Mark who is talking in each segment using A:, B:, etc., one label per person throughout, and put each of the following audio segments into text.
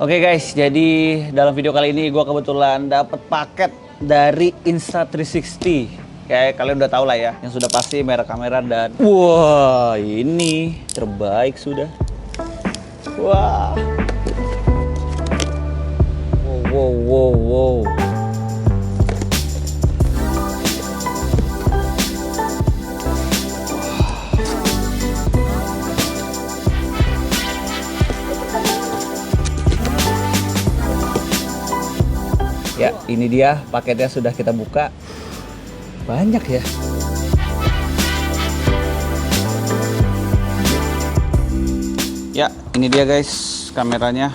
A: Oke guys, jadi dalam video kali ini gue kebetulan dapat paket dari Insta360. Kayak kalian udah tahu lah ya, yang sudah pasti merek kamera dan wah ini terbaik sudah. Wah, wow. Ya, ini dia paketnya sudah kita buka. Banyak ya. Ya, ini dia guys kameranya.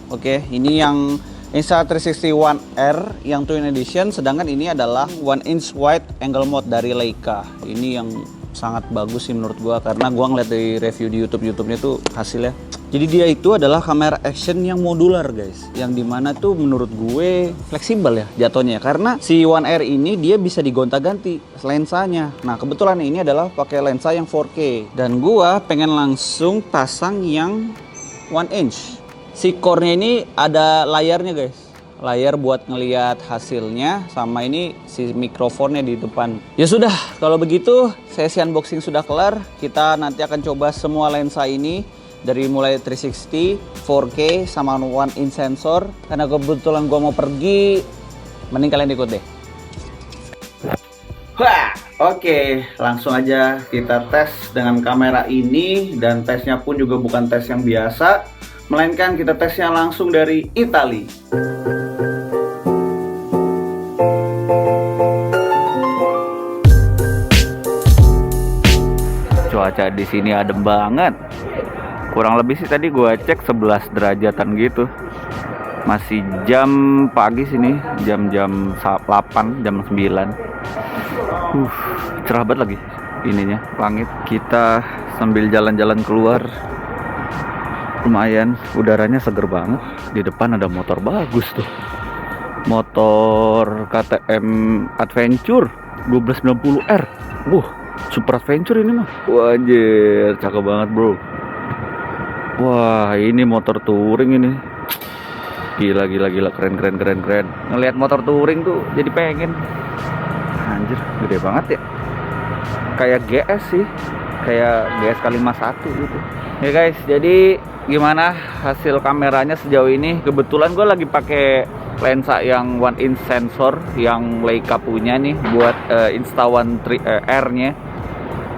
A: Oke, ini yang Insta360 One R yang Twin Edition, sedangkan ini adalah 1 inch wide angle mode dari Leica. Ini yang sangat bagus sih menurut gua karena gua ngeliat dari review di YouTube-nya tuh hasilnya. Jadi dia itu adalah kamera action yang modular guys, yang dimana tuh menurut gue fleksibel ya jatuhnya, karena si One R ini dia bisa digonta-ganti lensanya. Nah kebetulan ini adalah pakai lensa yang 4K dan gua pengen langsung pasang yang 1 inch. Si core-nya ini ada layarnya guys, layar buat ngelihat hasilnya, sama ini si mikrofonnya di depan. Ya sudah, kalau begitu sesi unboxing sudah kelar. Kita nanti akan coba semua lensa ini dari mulai 360, 4K, sama 1 inch sensor. Karena kebetulan gua mau pergi, mending kalian ikut deh. Wah, oke, langsung aja kita tes dengan kamera ini. Dan tesnya pun juga bukan tes yang biasa, melainkan kita tesnya langsung dari Italia. Cuaca di sini adem banget. Kurang lebih sih tadi gua cek 11 derajatan gitu. Masih jam pagi sini, jam 8, jam 9. Cerah banget lagi ininya, langit. Kita sambil jalan-jalan keluar. Lumayan, udaranya seger banget. Di depan ada motor bagus tuh. Motor KTM Adventure 1290R. Super Adventure ini mah. Wajir, cakep banget bro. Wah, ini motor touring ini. Gila, keren. Ngelihat motor touring tuh jadi pengen. Anjir, gede banget ya. Kayak GS sih. Kayak GS K51 gitu. Ya guys, jadi gimana hasil kameranya sejauh ini? Kebetulan gue lagi pakai lensa yang 1 inch sensor yang Leica punya nih buat Insta1 R-nya.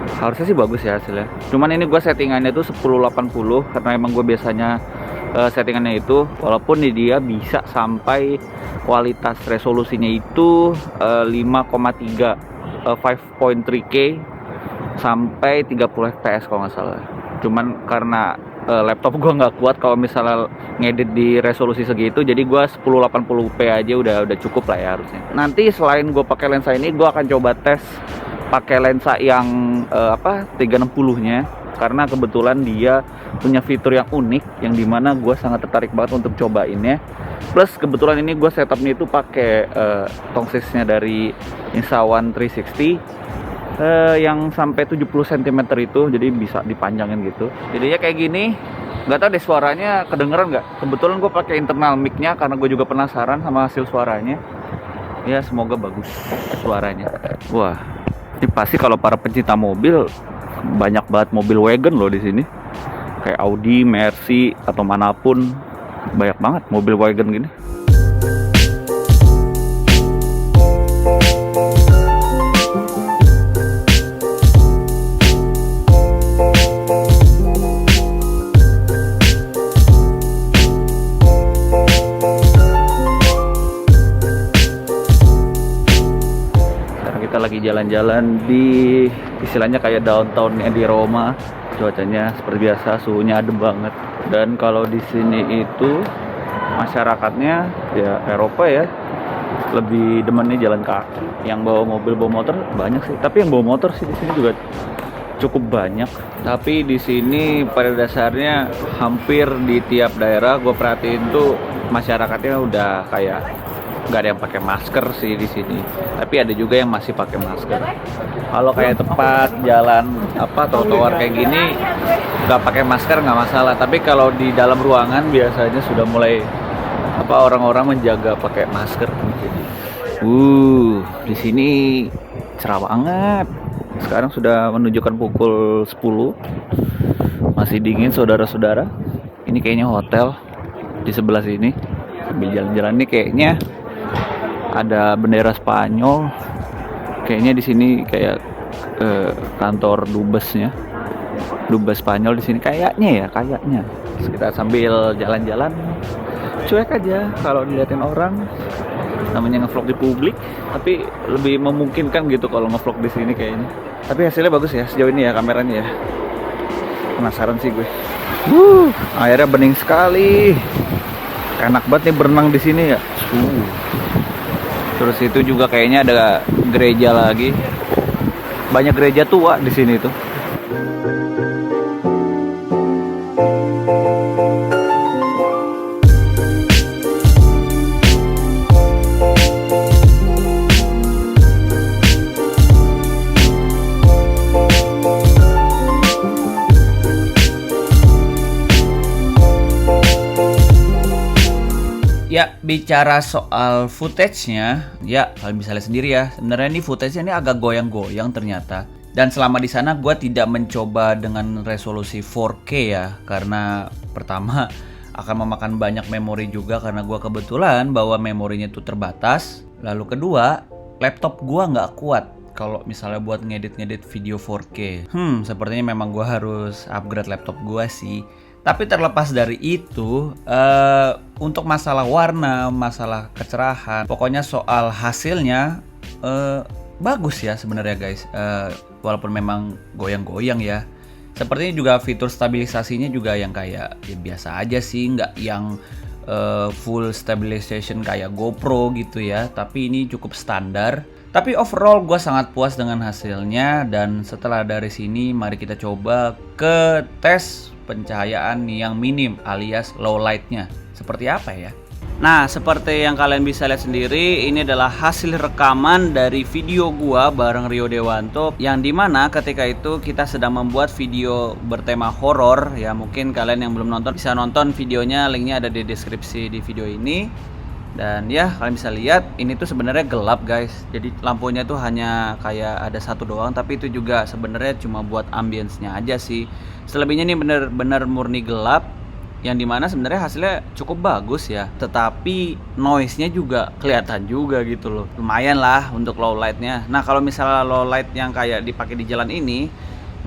A: Harusnya sih bagus ya hasilnya. Cuman ini gue settingannya tuh 1080 karena emang gue biasanya settingannya itu, walaupun dia bisa sampai kualitas resolusinya itu 5,3 5.3K sampai 30 fps kalau nggak salah. Cuman karena laptop gue nggak kuat kalau misalnya ngedit di resolusi segitu, jadi gue 1080p aja udah cukup lah ya harusnya. Nanti selain gue pakai lensa ini, gue akan coba tes pakai lensa yang 360-nya, karena kebetulan dia punya fitur yang unik yang dimana gue sangat tertarik banget untuk cobainnya. Plus kebetulan ini gue setupnya itu pakai tongsisnya dari Insta1 360 yang sampai 70 cm itu, jadi bisa dipanjangin gitu. Jadinya kayak gini. Nggak tahu deh suaranya kedengeran nggak. Kebetulan gue pakai internal mic-nya karena gue juga penasaran sama hasil suaranya. Ya semoga bagus suaranya. Wah, ini pasti kalau para pencinta mobil, banyak banget mobil wagon loh di sini. Kayak Audi, Mercy atau manapun, banyak banget mobil wagon gini. Lagi jalan-jalan di istilahnya kayak downtownnya di Roma. Cuacanya seperti biasa, suhunya adem banget. Dan kalau di sini itu masyarakatnya ya Eropa ya, lebih demennya jalan kaki. Yang bawa mobil bawa motor banyak sih, tapi yang bawa motor sih di sini juga cukup banyak. Tapi di sini pada dasarnya hampir di tiap daerah gue perhatiin tuh masyarakatnya udah kayak nggak ada yang pakai masker sih di sini. Tapi ada juga yang masih pakai masker. Kalau kayak tempat jalan trotoar kayak gini nggak pakai masker nggak masalah. Tapi kalau di dalam ruangan biasanya sudah mulai orang-orang menjaga pakai masker. Di sini cerah banget. Sekarang sudah menunjukkan pukul 10. Masih dingin saudara-saudara. Ini kayaknya hotel di sebelah sini. Sambil jalan-jalan nih kayaknya ada bendera Spanyol. Kayaknya di sini kayak kantor dubesnya. Dubes Spanyol di sini kayaknya. Terus kita sambil jalan-jalan cuek aja kalau diliatin orang. Namanya ngevlog di publik, tapi lebih memungkinkan gitu kalau ngevlog di sini kayaknya. Tapi hasilnya bagus ya sejauh ini ya kameranya ya. Penasaran sih gue. Airnya bening sekali. Enak banget nih berenang di sini ya. Terus itu juga kayaknya ada gereja lagi. Banyak gereja tua di sini tuh. Ya, bicara soal footage-nya, ya kalian bisa lihat sendiri ya. Sebenarnya ini footage-nya ini agak goyang-goyang ternyata. Dan selama di sana gue tidak mencoba dengan resolusi 4K ya, karena pertama akan memakan banyak memori juga karena gue kebetulan bawa memorinya itu terbatas. Lalu kedua, laptop gue nggak kuat kalau misalnya buat ngedit-ngedit video 4K. Sepertinya memang gue harus upgrade laptop gue sih. Tapi terlepas dari itu, untuk masalah warna, masalah kecerahan, pokoknya soal hasilnya bagus ya sebenarnya guys. Walaupun memang goyang-goyang ya. Sepertinya juga fitur stabilisasinya juga yang kayak ya biasa aja sih, nggak yang full stabilization kayak GoPro gitu ya. Tapi ini cukup standar. Tapi overall gue sangat puas dengan hasilnya. Dan setelah dari sini mari kita coba ke tes pencahayaan yang minim alias low light-nya. Seperti apa ya? Nah, seperti yang kalian bisa lihat sendiri, ini adalah hasil rekaman dari video gua bareng Rio Dewanto, yang dimana ketika itu kita sedang membuat video bertema horor. Ya mungkin kalian yang belum nonton bisa nonton videonya, linknya ada di deskripsi di video ini. Dan ya kalian bisa lihat ini tuh sebenarnya gelap guys. Jadi lampunya tuh hanya kayak ada satu doang, tapi itu juga sebenarnya cuma buat ambience-nya aja sih. Selebihnya ini bener-bener murni gelap, yang dimana sebenarnya hasilnya cukup bagus ya. Tetapi noise-nya juga kelihatan juga gitu loh. Lumayan lah untuk low light-nya. Nah kalau misalnya low light yang kayak dipakai di jalan ini,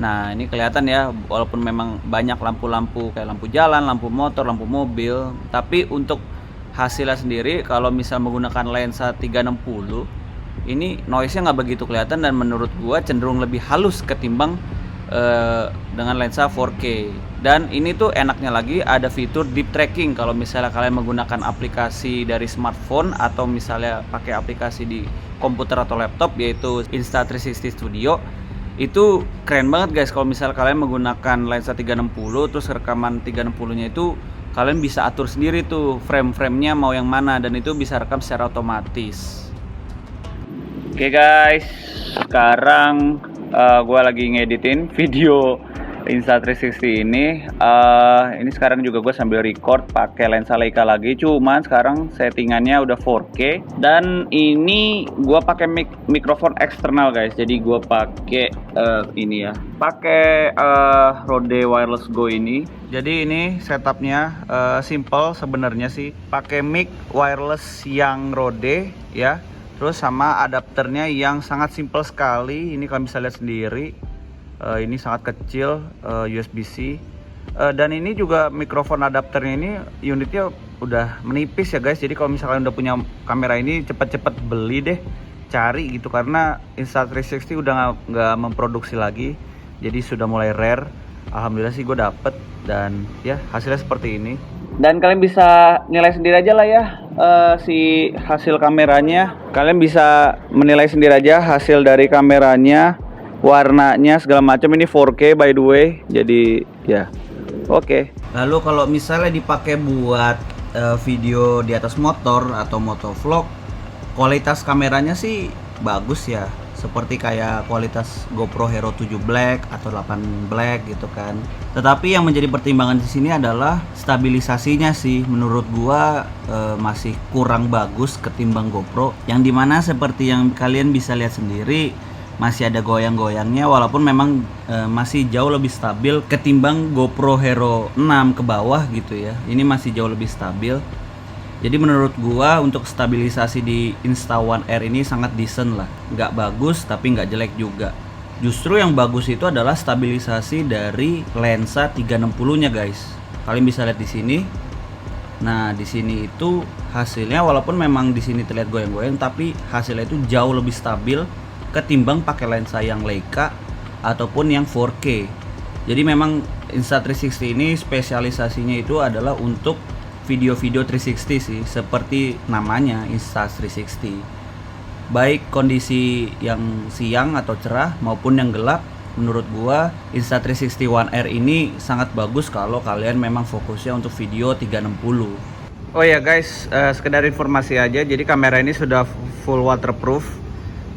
A: nah ini kelihatan ya, walaupun memang banyak lampu-lampu kayak lampu jalan, lampu motor, lampu mobil. Tapi untuk hasilnya sendiri kalau misal menggunakan lensa 360, ini noise-nya nggak begitu kelihatan. Dan menurut gua cenderung lebih halus ketimbang dengan lensa 4K. Dan ini tuh enaknya lagi ada fitur deep tracking kalau misalnya kalian menggunakan aplikasi dari smartphone atau misalnya pakai aplikasi di komputer atau laptop, yaitu Insta360 Studio. Itu keren banget guys kalau misalnya kalian menggunakan lensa 360 terus rekaman 360-nya itu kalian bisa atur sendiri tuh frame-framenya mau yang mana, dan itu bisa rekam secara otomatis. Oke guys, sekarang gue lagi ngeditin video Insta360 ini. Ini sekarang juga gue sambil record pakai lensa Leica lagi, cuman sekarang settingannya udah 4K. Dan ini gue pakai mikrofon eksternal guys. Jadi gue pakai ini ya, pakai Rode Wireless Go ini. Jadi ini setupnya simple sebenarnya sih. Pakai mic wireless yang Rode ya. Terus sama adapternya yang sangat simple sekali. Ini kalian bisa lihat sendiri. Ini sangat kecil, USB-C. Dan ini juga mikrofon adapternya ini unitnya udah menipis ya guys. Jadi kalau misalkan udah punya kamera ini cepet-cepet beli deh, cari gitu, karena Insta360 udah nggak memproduksi lagi. Jadi sudah mulai rare. Alhamdulillah sih gue dapet, dan ya hasilnya seperti ini. Dan kalian bisa nilai sendiri aja lah ya si hasil kameranya. Kalian bisa menilai sendiri aja hasil dari kameranya, warnanya segala macam. Ini 4K by the way, jadi ya oke. Lalu kalau misalnya dipakai buat video di atas motor atau motovlog,
B: Kualitas kameranya sih bagus ya, seperti kayak kualitas GoPro Hero 7 Black atau 8 Black gitu kan. Tetapi yang menjadi pertimbangan di sini adalah stabilisasinya sih, menurut gua masih kurang bagus ketimbang GoPro, yang dimana seperti yang kalian bisa lihat sendiri masih ada goyang-goyangnya, walaupun memang masih jauh lebih stabil ketimbang GoPro Hero 6 ke bawah gitu ya. Ini masih jauh lebih stabil. Jadi menurut gua untuk stabilisasi di Insta1 R ini sangat decent lah, nggak bagus tapi nggak jelek juga. Justru yang bagus itu adalah stabilisasi dari lensa 360-nya guys. Kalian bisa lihat di sini. Nah di sini itu hasilnya, walaupun memang di sini terlihat goyang-goyang, tapi hasilnya itu jauh lebih stabil ketimbang pakai lensa yang Leica ataupun yang 4K. Jadi memang Insta360 ini spesialisasinya itu adalah untuk video-video 360 sih, seperti namanya Insta360. Baik kondisi yang siang atau cerah maupun yang gelap, menurut gua Insta360 One R ini sangat bagus kalau kalian memang fokusnya untuk video 360. Oh ya guys, sekedar informasi aja, jadi kamera ini sudah full waterproof.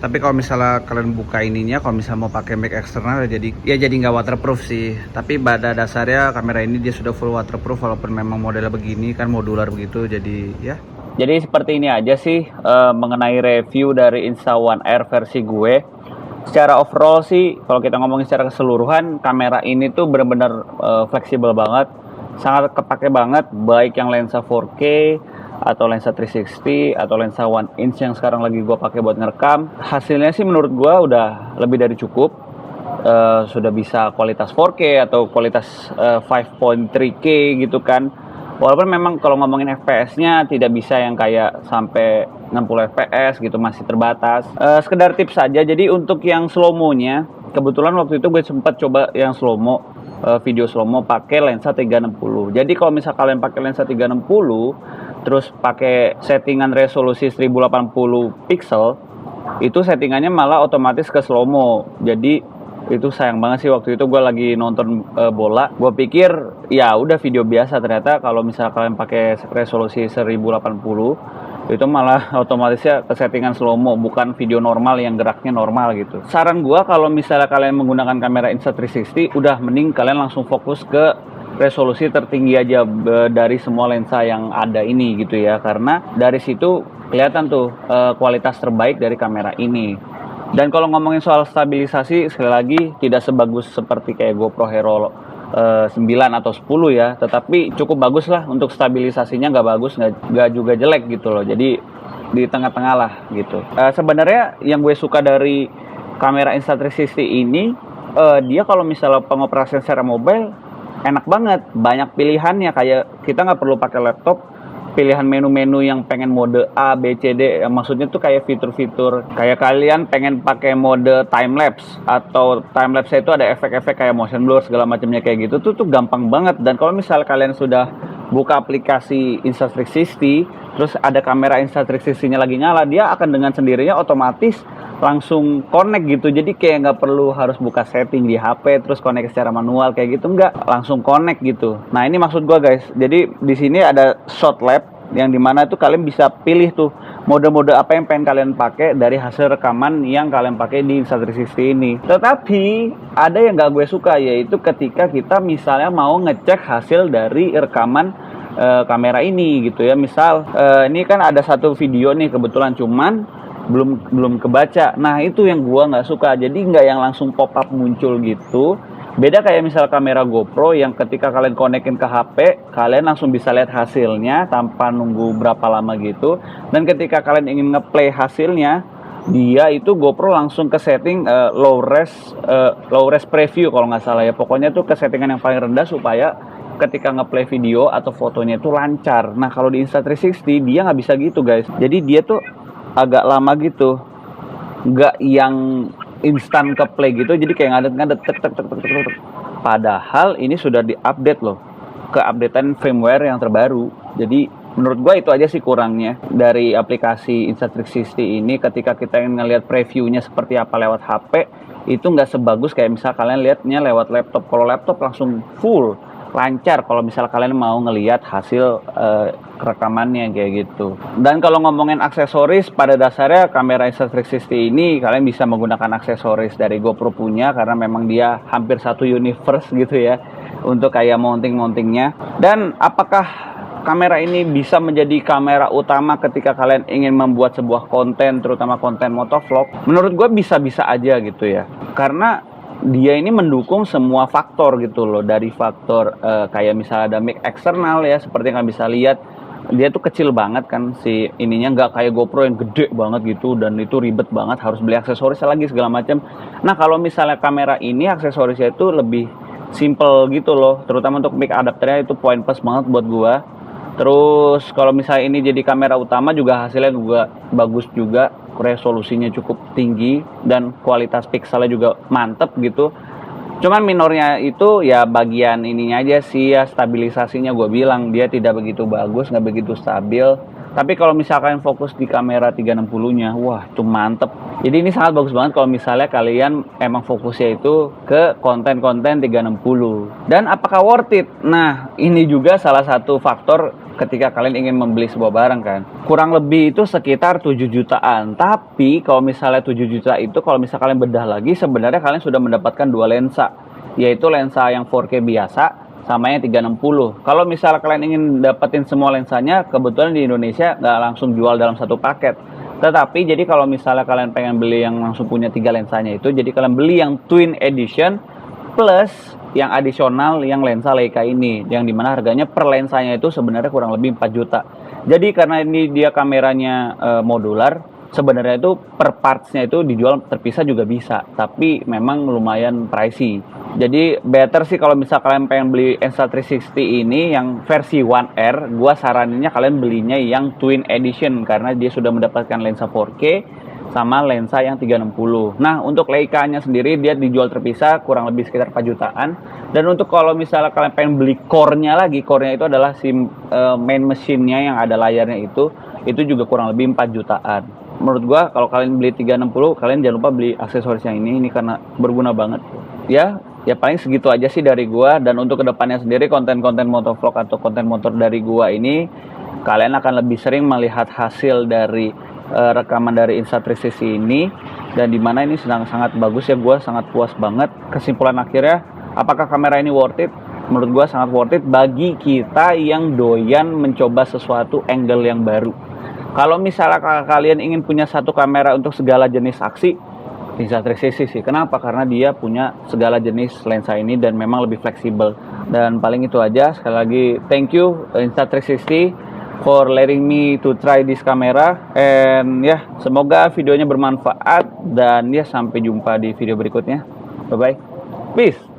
B: Tapi kalau misalnya kalian buka ininya, kalau misalnya mau pakai mic eksternal jadi nggak waterproof sih. Tapi pada dasarnya kamera ini dia sudah full waterproof, walaupun memang modelnya begini kan modular begitu, jadi ya. Jadi seperti ini aja sih mengenai review dari Insta1 R versi gue. Secara overall sih, kalau kita ngomongin secara keseluruhan, kamera ini tuh benar-benar fleksibel banget, sangat kepake banget, baik yang lensa 4K atau lensa 360 atau lensa 1 inch yang sekarang lagi gue pakai buat ngerekam. Hasilnya sih menurut gue udah lebih dari cukup. Sudah bisa kualitas 4K atau kualitas 5.3K gitu kan. Walaupun memang kalau ngomongin FPS-nya tidak bisa yang kayak sampai 60 FPS gitu, masih terbatas. Sekedar tips saja, jadi untuk yang slow-mo-nya, kebetulan waktu itu gue sempat coba yang slow-mo, video slow-mo pakai lensa 360. Jadi kalau misal kalian pakai lensa 360 terus pakai settingan resolusi 1080 pixel, itu settingannya malah otomatis ke slow-mo. Jadi itu sayang banget sih, waktu itu gue lagi nonton bola, gue pikir ya udah video biasa, ternyata kalau misalnya kalian pakai resolusi 1080 itu malah otomatisnya ke settingan slow-mo, bukan video normal yang geraknya normal gitu. Saran gue kalau misalnya kalian menggunakan kamera Insta360, udah mending kalian langsung fokus ke resolusi tertinggi aja dari semua lensa yang ada ini gitu ya, karena dari situ kelihatan tuh kualitas terbaik dari kamera ini. Dan kalau ngomongin soal stabilisasi, sekali lagi tidak sebagus seperti kayak GoPro Hero 9 atau 10 ya, tetapi cukup bagus lah untuk stabilisasinya, nggak bagus nggak juga jelek gitu loh, jadi di tengah-tengah lah gitu. Sebenarnya yang gue suka dari kamera Insta360 ini, dia kalau misalnya pengoperasian secara mobile enak banget, banyak pilihannya, kayak kita nggak perlu pakai laptop. Pilihan menu-menu yang pengen mode A, B, C, D, maksudnya tuh kayak fitur-fitur kayak kalian pengen pakai mode time lapse, atau time lapse itu ada efek-efek kayak motion blur segala macamnya kayak gitu tuh gampang banget. Dan kalau misalnya kalian sudah buka aplikasi Insta360 terus ada kamera Insta360-nya lagi nyala, dia akan dengan sendirinya otomatis langsung connect gitu. Jadi kayak nggak perlu harus buka setting di HP terus connect secara manual kayak gitu, nggak, langsung connect gitu. Nah ini maksud gua guys, jadi di sini ada shot lab yang dimana tuh kalian bisa pilih tuh mode-mode apa yang pengen kalian pakai dari hasil rekaman yang kalian pakai di Insta360 ini. Tetapi ada yang nggak gue suka, yaitu ketika kita misalnya mau ngecek hasil dari rekaman kamera ini gitu ya. Misal ini kan ada satu video nih kebetulan, cuman belum kebaca. Nah itu yang gua nggak suka, jadi nggak yang langsung pop up muncul gitu. Beda kayak misal kamera GoPro yang ketika kalian konekin ke HP, kalian langsung bisa lihat hasilnya tanpa nunggu berapa lama gitu. Dan ketika kalian ingin ngeplay hasilnya, dia itu GoPro langsung ke setting low res preview kalau nggak salah ya. Pokoknya tuh ke settingan yang paling rendah supaya ketika ngeplay video atau fotonya itu lancar. Nah kalau di Insta360 dia nggak bisa gitu guys. Jadi dia tuh agak lama gitu, nggak yang instan ke play gitu, jadi kayak ngadet tek. Padahal ini sudah diupdate loh ke updatean firmware yang terbaru. Jadi menurut gue itu aja sih kurangnya dari aplikasi Insta360 ini. Ketika kita ingin ngelihat previewnya seperti apa lewat HP, itu nggak sebagus kayak misal kalian lihatnya lewat laptop. Kalau laptop langsung full
A: lancar kalau misalnya kalian mau ngelihat hasil rekamannya kayak gitu. Dan kalau ngomongin aksesoris, pada dasarnya kamera Insta360 ini kalian bisa menggunakan aksesoris dari GoPro punya, karena memang dia hampir satu universe gitu ya untuk kayak mounting-mountingnya. Dan apakah kamera ini bisa menjadi kamera utama ketika kalian ingin membuat sebuah konten, terutama konten motovlog? Menurut gue bisa-bisa aja gitu ya, karena dia ini mendukung semua faktor gitu loh. Dari faktor kayak misalnya ada mic eksternal ya, seperti yang kalian bisa lihat, dia tuh kecil banget kan si ininya, nggak kayak GoPro yang gede banget gitu, dan itu ribet banget harus beli aksesoris lagi segala macam. Nah kalau misalnya kamera ini aksesorisnya itu lebih simple gitu loh, terutama untuk mic adapternya itu poin plus banget buat gua. Terus kalau misalnya ini jadi kamera utama juga hasilnya juga bagus juga, resolusinya cukup tinggi dan kualitas pikselnya juga mantep gitu. Cuman minornya itu ya bagian ininya aja sih ya, stabilisasinya gue bilang dia tidak begitu bagus, nggak begitu stabil. Tapi kalau misalkan fokus di kamera 360-nya, wah itu mantep. Jadi ini sangat bagus banget kalau misalnya kalian emang fokusnya itu ke konten-konten 360. Dan apakah worth it? Nah, ini juga salah satu faktor ketika kalian ingin membeli sebuah barang kan. Kurang lebih itu sekitar 7 jutaan. Tapi kalau misalnya 7 juta itu, kalau misalnya kalian bedah lagi, sebenarnya kalian sudah mendapatkan dua lensa. Yaitu lensa yang 4K biasa sama yang 360. Kalau misalnya kalian ingin dapetin semua lensanya, kebetulan di Indonesia nggak langsung jual dalam satu paket. Tetapi jadi kalau misalnya kalian pengen beli yang langsung punya 3 lensanya itu, jadi kalian beli yang Twin Edition plus yang adisional yang lensa Leica ini, yang dimana harganya per lensanya itu sebenarnya kurang lebih 4 juta. Jadi karena ini dia kameranya modular, sebenarnya itu per partsnya itu dijual terpisah juga bisa, tapi memang lumayan pricey. Jadi better sih kalau misal kalian pengen beli Insta360 ini yang versi One R, gua saraninnya kalian belinya yang Twin Edition karena dia sudah mendapatkan lensa 4K sama lensa yang 360. Nah, untuk Leica-nya sendiri dia dijual terpisah kurang lebih sekitar 4 jutaan. Dan untuk kalau misalnya kalian pengen beli core-nya lagi, core-nya itu adalah si main mesin-nya yang ada layarnya itu juga kurang lebih 4 jutaan. Menurut gua kalau kalian beli 360, kalian jangan lupa beli aksesoris yang ini karena berguna banget. Ya paling segitu aja sih dari gua. Dan untuk kedepannya sendiri konten-konten motovlog atau konten motor dari gua ini, kalian akan lebih sering melihat hasil dari rekaman dari Insta360 ini, dan dimana ini sangat bagus ya, gue sangat puas banget. Kesimpulan akhirnya, apakah kamera ini worth it? Menurut gue sangat worth it bagi kita yang doyan mencoba sesuatu angle yang baru. Kalau misalnya kalian ingin punya satu kamera untuk segala jenis aksi, Insta360 sih. Kenapa? Karena dia punya segala jenis lensa ini dan memang lebih fleksibel. Dan paling itu aja. Sekali lagi thank you Insta360 for letting me to try this camera. And ya, semoga videonya bermanfaat, dan ya sampai jumpa di video berikutnya. Bye bye. Peace.